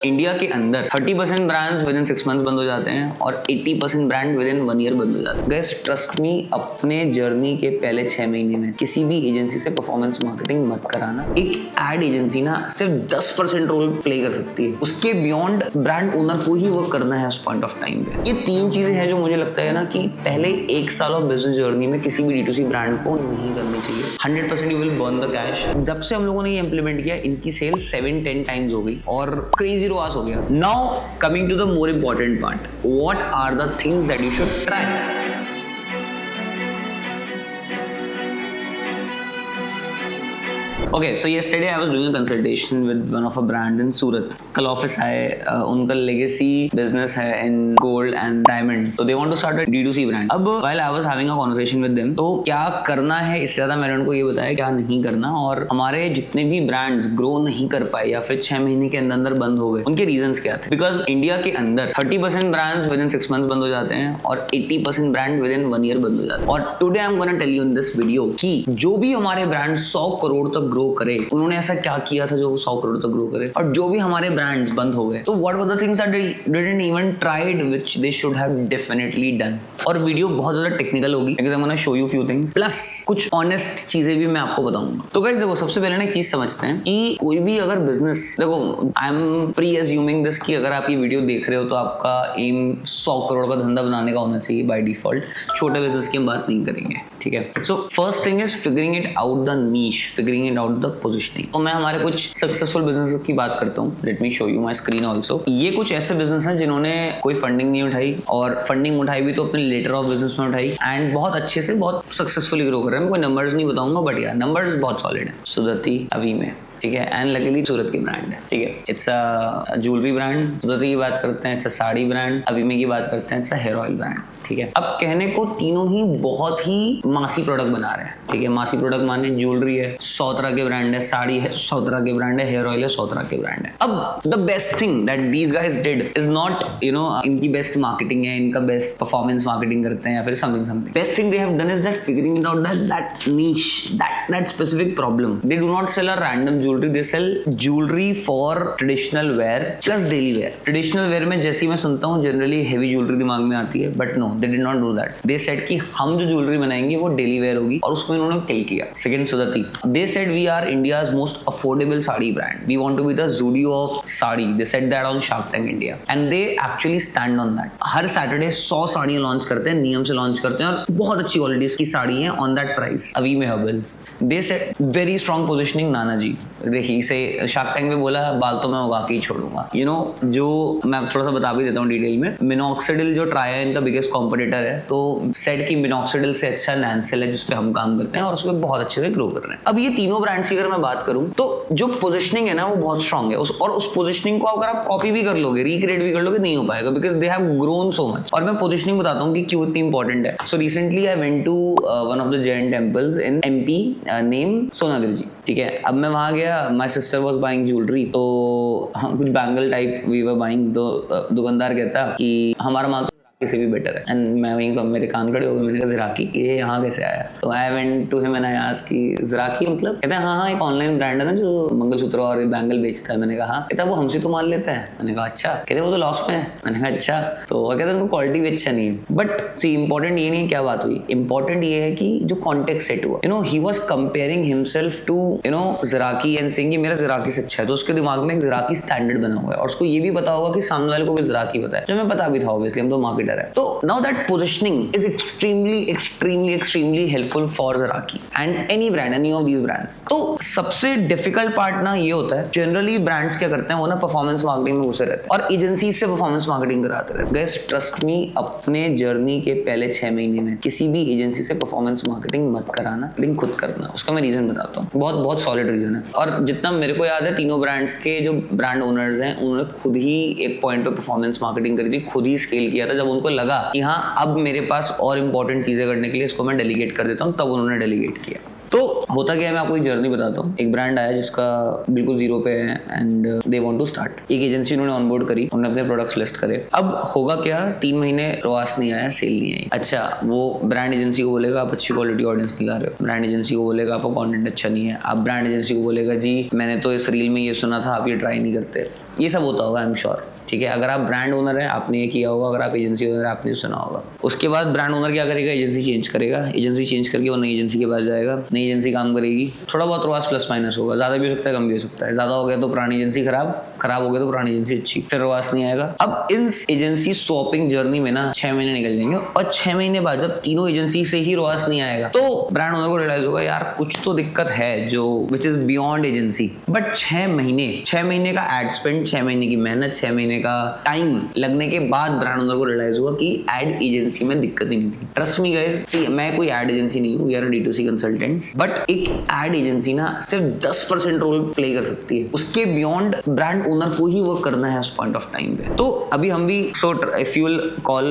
India के अंदर 30% brands with in 6 months बंद हो जाते हैं और 80% ब्रांड विद इन 1 ईयर बंद हो जाते हैं। गाइस ट्रस्ट मी, अपने जर्नी के पहले 6 महीने में किसी भी एजेंसी से परफॉर्मेंस मार्केटिंग मत कराना। एक एड एजेंसी ना सिर्फ 10% रोल प्ले कर सकती है, उसके बियॉन्ड ब्रांड ओनर को ही वर्क करना है उस पॉइंट ऑफ टाइम पे। ये 3 चीजें हैं जो मुझे लगता है ना कि पहले 1 साल ऑफ बिजनेस जर्नी में किसी भी D2C ब्रांड को नहीं करनी चाहिए। 100% you will burn the cash. जब से हम लोगों ने ये इंप्लीमेंट किया, इनकी सेल 7-10 टाइम्स हो गई और क्रेजी रोआस हो गया। Now coming to the more important part, what are the things that you should try. Okay, so yesterday I was doing a consultation with one of a brand in Surat. कल office आए, उनका legacy business है in gold and diamond, so they want to start a D2C brand. अब while I was having a conversation with them, तो क्या करना है इससे ज्यादा मैंने उनको ये बताया क्या नहीं करना, और हमारे जितने भी ब्रांड्स ग्रो नहीं कर पाए या फिर 6 महीने के अंदर अंदर बंद हो गए, उनके रीजंस क्या थे। बिकॉज इंडिया के अंदर 30% ब्रांड्स विद इन 6 मंथ्स बंद हो जाते हैं और 80% ब्रांड विद इन 1 ईयर बंद हो जाते हैं। और today I am gonna tell you in this video कि जो भी हमारे ब्रांड 100 करोड़ तक ग्रो करे, उन्होंने ऐसा क्या किया था जो 100 करोड़ तक ग्रो करे, और जो भी हमारे ब्रांड्स बंद हो गए, तो what were the things that they didn't even tried which they should have definitely done. और वीडियो बहुत ज्यादा टेक्निकल होगी because I am gonna show you few things, plus कुछ ऑनेस्ट चीजें भी मैं आपको बताऊंगा। तो गाइस देखो, सबसे पहले ना एक चीज समझते हैं कि कोई भी अगर बिजनेस, देखो I am pre assuming this कि अगर आप ये वीडियो देख रहे हो तो आपका एम 100 करोड़ का धंधा बनाने का होना चाहिए बाय डिफॉल्ट। छोटे बिजनेस की हम बात नहीं करेंगे, ठीक है। So first thing is figuring it out the niche, figuring it out the positioning. तो मैं हमारे कुछ सक्सेसफुल बिजनेस की बात करता हूँ। Let me show you my screen also. ये कुछ ऐसे बिजनेस हैं जिन्होंने कोई फंडिंग नहीं उठाई, और फंडिंग उठाई भी तो अपने लेटर ऑफ बिजनेस में उठाई, एंड बहुत अच्छे से बहुत सक्सेसफुली ग्रो कर रहे हैं। मैं कोई नंबर्स नहीं बताऊंगा, बट यार नंबर्स बहुत सॉलिड है। सुदति अभी में, ठीक है, एंड लकीली सूरत की ब्रांड है, ठीक है। It's a jewellery brand. Sudathi की बात करते हैं, इट्स अ साड़ी ब्रांड। अभी में की बात करते हैं, it's a hair oil brand, ठीक है। अब कहने को तीनों ही बहुत ही मासी प्रोडक्ट बना रहे हैं, ठीक है। मासी प्रोडक्ट माने ज्वेलरी है 100 तरह के ब्रांड है, साड़ी है 100 तरह के ब्रांड है, हेयर ऑयल है 100 तरह के ब्रांड है। अब the best thing that these guys did is not इनकी बेस्ट मार्केटिंग है, इनका बेस्ट परफॉर्मेंस मार्केटिंग करते हैं या फिर something. Best thing they have done is that figuring out that niche, that specific problem. They do not sell a random jewellery, they sell jewellery for traditional wear plus daily wear. Traditional wear में जैसी मैं सुनता हूँ generally heavy jewellery दिमाग में आती है, but no, they did not do that. They said कि हम जो ज्वेलरी बनाएंगे वो डेली वेयर होगी, और उसमें उन्होंने किल किया। Second Sudathi, they said we are India's most affordable sari brand, we want to be the Zudio of sari. They said that on Shark Tank India, and they actually stand on that. हर Saturday 100 साड़ियां launch करते हैं, नियम से launch करते हैं, और बहुत अच्छी क्वालिटी की साड़ी है ऑन दैट प्राइस। अभी में herbals, they said very strong positioning. नाना जी देखिए से शार्क टैंक में बोला बाल तो मैं उगा के ही छोड़ूंगा। जो मैं थोड़ा सा बता भी देता हूँ डिटेल में। मिनॉक्सिडिल जो ट्राई है इनका बिगेस्ट कॉम्पिटिटर है, तो सेट की मिनॉक्सिडिल से अच्छा नैंसेल है जिसपे हम काम करते हैं, और उसमें बहुत अच्छे से ग्रो कर रहे हैं। अब ये तीनों ब्रांड्स की अगर मैं बात करूं तो जो पोजिशनिंग है ना वो बहुत स्ट्रॉन्ग है, और उस पोजिशनिंग को अगर आप कॉपी भी कर लोगे, रिक्रिएट भी कर लोगे, नहीं हो पाएगा because they have grown so much. और मैं पोजिशनिंग बताता हूँ कि क्यों इतनी इंपॉर्टेंट है। So recently I went to one of the Jain temples in MP name Sonagiri ji, ठीक है। अब मैं वहां गया, my sister was buying jewellery, तो कुछ bangle type we were buying. तो दुकानदार कहता कि हमारा माल किसी भी बेटर है, एंड मैं वहीं मेरे कान खड़े हो गए। मैंने कहा ज़राकी ये यहाँ कैसे आया? तो I went to him and I asked कि ज़राकी मतलब? कहते हैं हाँ एक ऑनलाइन ब्रांड है ना जो मंगलसूत्र और बैंगल बेचता है। मैंने कहा हाँ। कहता है वो हमसे तो माल लेते हैं। मैंने कहा अच्छा। कहते वो तो लॉस में है। मैंने कहा अच्छा। तो कहते हैं उनको क्वालिटी भी अच्छा नहीं है। बट सी इंपॉर्टेंट ये नहीं क्या बात हुई, इंपॉर्टेंट ये है कि जो कॉन्टेक्स्ट सेट हुआ, he was comparing himself to ज़राकी एंड सेइंग कि मेरा ज़राकी से अच्छा है। तो उसके दिमाग में एक ज़राकी स्टैंडर्ड बना हुआ है, और उसको ये भी पता होगा कि सामने वाले को भी ज़राकी पता है, जो मैं पता भी था ऑब्वियसली, हम तो मार्केटर है। तो now that positioning is extremely helpful for Zaraki and any brand, any of these brands. तो सबसे डिफिकल्ट पार्ट ना ये होता है, जनरली ब्रांड्स क्या करते हैं वो ना परफॉर्मेंस मार्केटिंग में घुसे रहते हैं और एजेंसी से परफॉर्मेंस मार्केटिंग कराते रहते हैं। गाइस ट्रस्ट मी, अपने जर्नी के पहले 6 महीने में किसी भी एजेंसी से परफॉर्मेंस मार्केटिंग मत कराना, लेकिन खुद करना। उसका मैं रीजन बताता हूँ, बहुत सॉलिड रीजन है। और जितना मेरे को याद है, तीनों ब्रांड्स के जो ब्रांड ओनर्स हैं उन्होंने खुद ही एक पॉइंट पे परफॉर्मेंस मार्केटिंग करी थी, खुद ही स्केल किया था। जब उनको लगा कि हाँ अब मेरे पास और इंपॉर्टेंट चीजें करने के लिए इसको मैं डेलीगेट कर देता हूँ, तब उन्होंने डेलीगेट किया। तो होता क्या है, मैं आपको एक जर्नी बताता हूँ। एक ब्रांड आया जिसका बिल्कुल जीरो पे है and they want to start. एक एजेंसी उन्होंने ऑनबोर्ड करी, उन्होंने अपने प्रोडक्ट्स लिस्ट करे। अब होगा क्या, 3 महीने रोआस नहीं आया, सेल नहीं आई। अच्छा, वो ब्रांड एजेंसी को बोलेगा आप अच्छी क्वालिटी ऑडियंस नहीं ला रहे हो, ब्रांड एजेंसी को बोलेगा आपका कंटेंट अच्छा नहीं है, आप ब्रांड एजेंसी को बोलेगा जी मैंने तो इस रील में ये सुना था आप ये ट्राई नहीं करते। ये सब होता होगा आई एम श्योर, ठीक है। अगर आप ब्रांड ओनर है आपने ये किया होगा, अगर आप एजेंसी ओनर है आपने सुना होगा। उसके बाद ब्रांड ओनर क्या करेगा, एजेंसी चेंज करेगा, एजेंसी चेंज करके वो नई एजेंसी के पास जाएगा, नई एजेंसी काम करेगी, थोड़ा बहुत रोआस प्लस माइनस होगा, ज़्यादा भी हो सकता है कम भी हो सकता है, ज़्यादा हो गया तो पुरानी एजेंसी खराब हो गया तो पुरानी एजेंसी अच्छी, फिर रोआस नहीं आएगा। अब इन एजेंसी स्वैपिंग जर्नी में ना 6 महीने निकल जाएंगे और 6 महीने बाद जब तीनों एजेंसी से ही रोआस नहीं आएगा तो ब्रांड ओनर को रियलाइज होगा यार कुछ तो दिक्कत है जो which is beyond agency. But 6 महीने का एड स्पेंड, 6 महीने की मेहनत, 6 महीने का टाइम लगने के बाद ब्रांड ओनर को रियलाइज हुआ कि एड एजेंसी में दिक्कत ही नहीं थी। ट्रस्ट मी गाइस, सी मैं कोई एड एजेंसी नहीं हूँ, we are D2C consultants, but एक एड एजेंसी ना सिर्फ 10% रोल प्ले कर सकती है, उसके बियॉन्ड ब्रांड ओनर को ही वर्क करना है उस पॉइंट ऑफ टाइम पे। तो अभी हम भी if you will call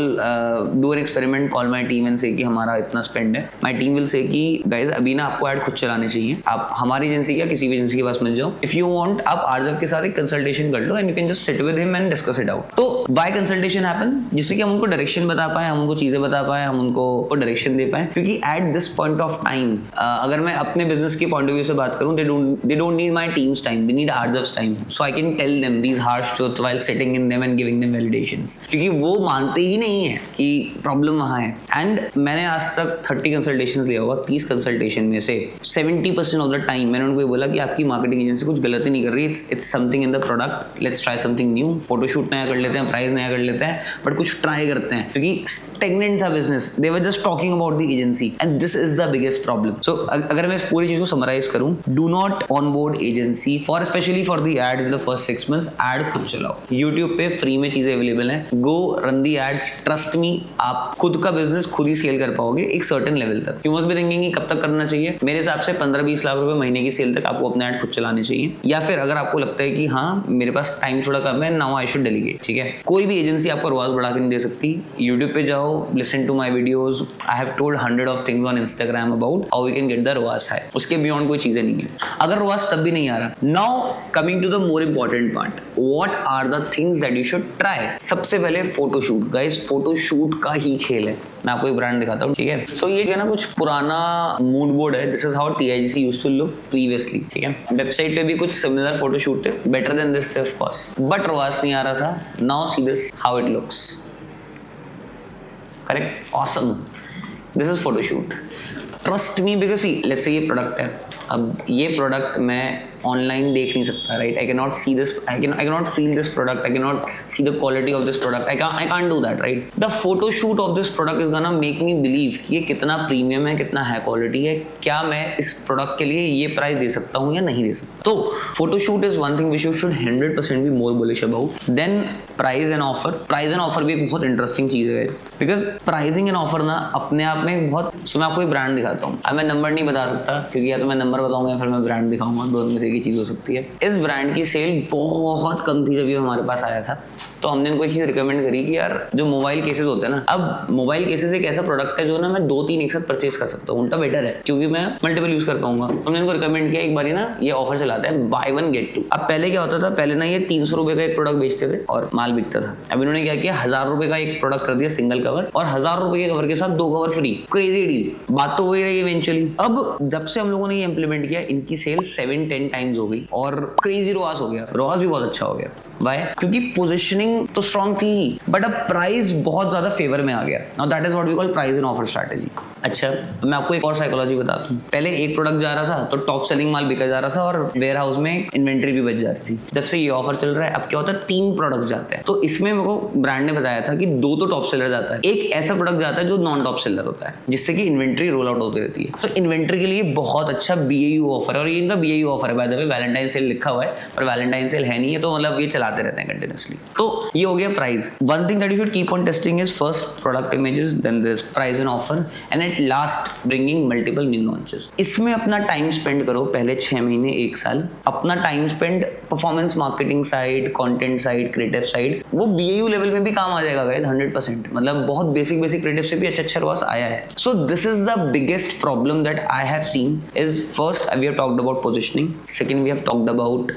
do an experiment, call my team and से कि हमारा इतना स्पेंड है, माई टीम विल से कि गाइस अभी ना आपको एड खुद चलाने चाहिए, आप हमारी एजेंसी या किसी भी एजेंसी के पास मिल जाओ, इफ यू वांट आप आरजव के साथ एक कंसल्टेशन कर लो and you can just sit with him and discuss it out. तो व्हाई कंसल्टेशन हैपन, जिससे कि हम उनको डायरेक्शन बता पाए, हम उनको चीजें बता पाए, हम उनको डायरेक्शन दे पाए, क्योंकि at this point of time अगर मैं अपने बिजनेस के पॉइंट ऑफ व्यू से बात करूं, they don't need my team's time, they need Aarjav's time, so I can tell them these harsh truths while sitting in them and giving them validations, क्योंकि वो मानते ही नहीं है कि प्रॉब्लम वहां है। एंड मैंने आज तक 30 कंसल्टेशंस लिया होगा, 30 कंसल्टेशन में से 70% ऑफ द टाइम मैंने उनको ये बोला कि आपकी मार्केटिंग एजेंसी कुछ गलत ही नहीं कर रही, it's something in the product, let's try something new, photoshoot नया कर लेते हैं, प्राइस नया कर लेते हैं, बट कुछ ट्राई करते हैं, क्योंकि स्टेगनेंट था business, they were just talking about the agency and this is the biggest problem. So अगर मैं इस पूरी चीज को समराइज करूं, do not onboard agency for specially for the ads in the first 6 months, ad खुद चलाओ, यूट्यूब पे फ्री में चीजें अवेलेबल हैं, go run the ads, trust me आप खुद का बिजनेस खुद ही स्केल कर पाओगे एक सर्टेन लेवल तक। यू मस्ट बी थिंकिंग कि कब तक करना चाहिए, मेरे हिसाब से 15-20 लाख रुपए महीने की सेल तक आपको अपने एड खुद चलाने चाहिए, या फिर अगर आपको लगता है कि हाँ मेरे पास टाइम थोड़ा कम है, नाउ आई शुड डेलीगेट, ठीक है। कोई भी एजेंसी आपको रोआस बढ़ा के नहीं दे सकती। यूट्यूब पे जाओ, listen to my videos, I have told 100 of things on Instagram about how we can get the ROAS high, उसके बियॉन्ड कोई चीजें नहीं है। अगर रोआस तब भी नहीं आ रहा, now coming to the more important part, what are the things that you should try. सबसे पहले फोटोशूट, गाइस फोटोशूट का ही खेल है। मैं आपको एक ब्रांड दिखाता हूँ, ठीक है। सो ये जो है ना कुछ पुराना मूड बोर्ड है, this is how TIGC used to look previously, ठीक है। वेबसाइट पे भी कुछ सिमिलर फोटोशूट थे, बेटर देन दिस थे ऑफ कोर्स, बट रोआस नहीं आ रहा था। Now see this how it looks, correct, awesome, this is photoshoot, trust me, because see let's say ये प्रोडक्ट है, अब ये प्रोडक्ट मैं ऑनलाइन देख नहीं सकता, right, I can not see this, I can not feel this product, I can not see the quality of this product, I can't do that, right. The photoshoot of this product is gonna make me believe कि ये कितना premium है, कितना high quality है, क्या मैं इस product के लिए ये प्राइस दे सकता हूँ या नहीं दे सकता। तो photoshoot is one thing which you should 100% be more bullish about then price and offer. Price and offer भी एक बहुत इंटरेस्टिंग चीज है, बिकॉज प्राइसिंग एंड ऑफर ना अपने आप में बहुत, सो मैं आपको एक ब्रांड दिखाता हूँ, अब मैं नंबर नहीं बता सकता क्योंकि या तो मैं नंबर बताऊंगा या फिर मैं ब्रांड दिखाऊंगा, दोनों में से एक ही चीज हो सकती है। इस ब्रांड की सेल बहुत कम थी जब ये हमारे पास आया था, तो हमने इनको एक चीज रिकमेंड करी कि यार जो मोबाइल केसेस होते हैं ना, अब मोबाइल केसेस एक ऐसा प्रोडक्ट है जो ना मैं 2-3 एक साथ परचेज कर सकता हूँ, उल्टा बेटर है क्योंकि मैं मल्टीपल यूज कर पाऊंगा। तो हमने इनको रिकमेंड किया एक बार ना ये ऑफर चलाता है बाय 1 गेट 2। अब पहले क्या होता था, पहले ना ये 300 रुपए का एक प्रोडक्ट बेचते थे और माल बिकता था। अब इन्होंने क्या किया, 1000 रुपए का एक प्रोडक्ट कर दिया सिंगल कवर, और 1000 रुपए के कवर के साथ 2 कवर फ्री। क्रेजी डील, बात तो वही रही इवेंचुअली। अब जब से हम लोगों ने ये इंप्लीमेंट किया, इनकी सेल 7-10 टाइम्स हो गई और क्रेजी रोआस हो गया, रोआस भी बहुत अच्छा हो गया। वाई? क्योंकि पोजिशनिंग तो स्ट्रॉन्ग थी बट अब प्राइस बहुत ज्यादा फेवर में आ गया। Now that is what we call price and offer strategy. अच्छा, मैं आपको एक और साइकोलॉजी बताता हूँ। पहले एक प्रोडक्ट जा रहा था तो टॉप सेलिंग माल बिका जा रहा था और वेयर हाउस में इन्वेंट्री भी बच जाती थी। जब से ये ऑफर चल रहा है, अब क्या होता है, 3 प्रोडक्ट जाते हैं। तो इसमें मेरे को ब्रांड ने बताया था कि 2 तो टॉप सेलर जाता है, एक ऐसा प्रोडक्ट जाता है जो नॉन टॉप सेलर होता है, जिससे कि इन्वेंट्री रोल आउट होती रहती है। तो इन्वेंट्री के लिए बहुत अच्छा BAU ऑफर है, और ये इनका BAU ऑफर है। By the way Valentine sale लिखा हुआ है पर वैलेंटाइन सेल है नहीं है, तो मतलब ये चलाते रहते हैं कंटिन्यूअसली। तो ये हो गया price. One thing that you should keep on testing is first product images, then this price and offer, and at last bringing multiple new launches. इसमें अपना टाइम स्पेंड करो पहले 6 महीने 1 साल। अपना time spend performance marketing side, content side, creative side, वो BAU level में भी काम आ जाएगा गाइस 100%। मतलब बहुत बेसिक क्रिएटिव से भी अच्छा रोआस आया है। So this is the biggest problem that I have seen is first we have talked about positioning, second we have talked about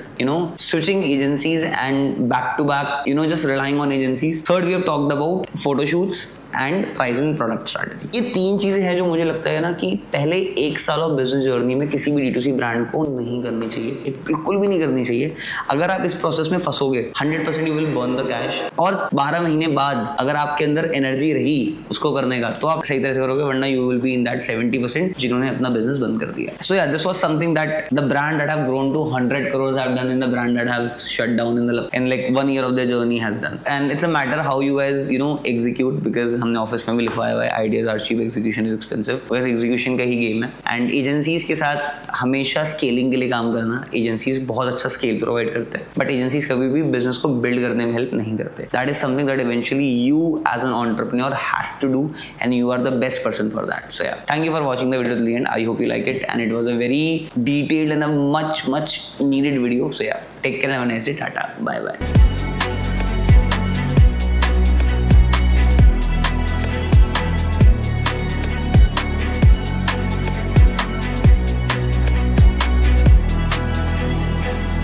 switching agencies and back to back just relying on agencies, third we have talked about photo shoots, and pricing product strategy. ये 3 चीजें हैं जो मुझे लगता है ना कि पहले 1 साल ऑफ बिजनेस जर्नी में किसी भी D2C ब्रांड को नहीं करनी चाहिए, बिल्कुल भी नहीं करनी चाहिए। अगर आप इस प्रोसेस में फंसोगे 100% you will burn the cash, और 12 महीने बाद अगर आपके अंदर एनर्जी रही उसको करने का तो आप सही तरह से करोगे, वरना you will be in that 70% जिन्होंने अपना बिजनेस बंद कर दिया। So yeah this was something that the brand that have grown to 100 crores have done, in the brand that have shut down in like 1 year of their journey has done. And it's a matter how you guys execute, because हमने office में भी लिखवाया हुआ है ideas are cheap, execution is expensive, because execution का ही game है। And agencies के साथ हमेशा स्केलिंग के लिए काम करना, एजेंसीज बहुत अच्छा स्केल प्रोवाइड करते हैं, बट एजेंसीज कभी भी बिजनेस को बिल्ड करने में हेल्प नहीं करते। That is something that eventually you as an entrepreneur has to do, and you are the best person for that. So yeah, thank you for watching the video till the end. I hope you like it, and it was a very detailed and a much needed video. So yeah, take care and have a nice day. Tata, bye bye.